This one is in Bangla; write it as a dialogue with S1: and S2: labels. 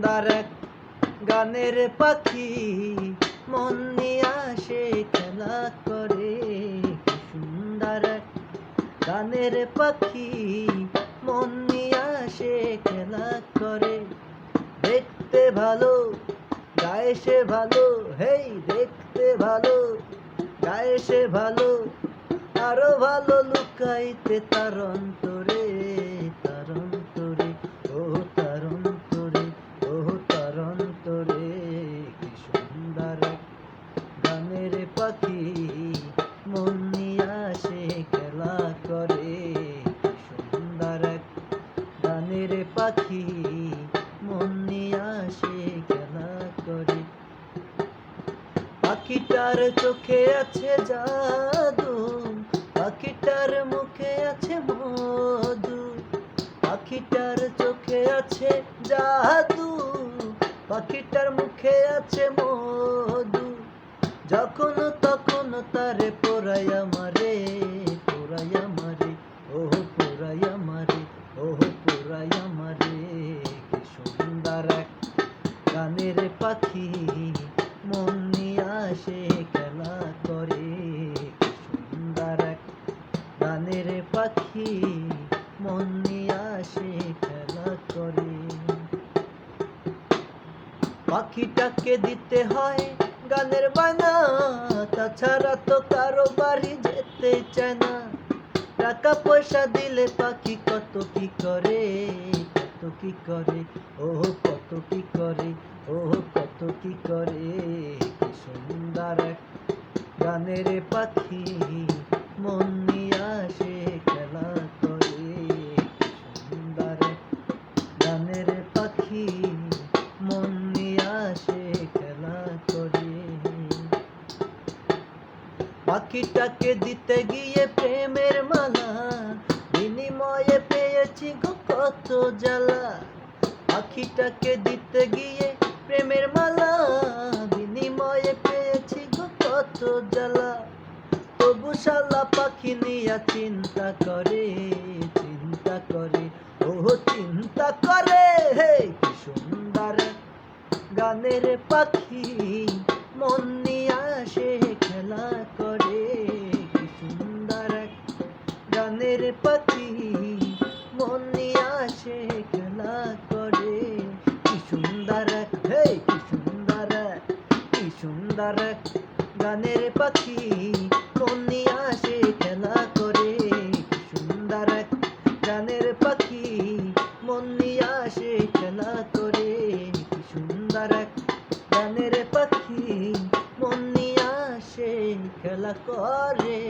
S1: সুন্দর এক গানের পাখি মন নিয়ে আসে খেলা করে। কি সুন্দর এক গানের পাখি মন নিয়ে আসে খেলা করে। দেখতে ভালো গায়ে সে ভালো, হেই দেখতে ভালো গায়ে সে ভালো, আরো ভালো লুকাইতে তার অন্তরে, তার অন্তরে, ও তার অন্তরে, ও তার অন্তরে। কি সুন্দর এক গানের পাখি মন নিয়ে আসে খেলা করে। কি সুন্দর এক গানের পাখি মন নিয়ে আসে খেলা করে। পাখিটার চোখে আছে জাদু, পাখিটার মুখে আছে মধু, পাখিটার চোখে আছে জাদু, পাখিটার মুখে আছে মধু। যখন তখন তারে পোড়াইয়া মারে, পোড়াইয়া মারে, ও পোড়াইয়া মারে, ও পোড়াইয়া মারে। কি সুন্দর এক গানের পাখি মন নিয়ে আসে খেলা করে। কি সুন্দর এক গানের পাখি মন নিয়ে আসে খেলা করে। পাখিটাকে দিতে হয় গানের বায়না, তাছাড়া তো কারো বাড়ি যেতে চায় না। টাকা পয়সা দিলে পাখি কত কি করে, কত কি করে, ও কত কি করে, ও কত কি করে। কি সুন্দর এক গানের পাখি মন নিয়ে আসে খেলা করে। কি সুন্দর এক গানের পাখি মন নিয়ে আসে খেলা করে। পাখিটাকে দিতে গিয়ে প্রেমের মালা, বিনিময়ে পেয়েছি গো কত জ্বালা। পাখিটাকে দিতে গিয়ে প্রেমের মালা, বিনিময়ে পেয়েছি গো কত জ্বালা। তবু শালা পাখি নিয়া চিন্তা করে, চিন্তা করে, ও চিন্তা করে। হে কি সুন্দর গানের পাখি মন নিয়ে আসে খেলা করে। কি সুন্দর গানের পাখি মন নিয়ে আসে খেলা করে। কি সুন্দর, হে কি সুন্দর, কি সুন্দর গানের পাখি মন নিয়ে আসে খেলা করে। কি সুন্দর গানের পাখি মন নিয়ে আসে খেলা করে। কি সুন্দর গানের পাখি মন নিয়ে আসে খেলা করে।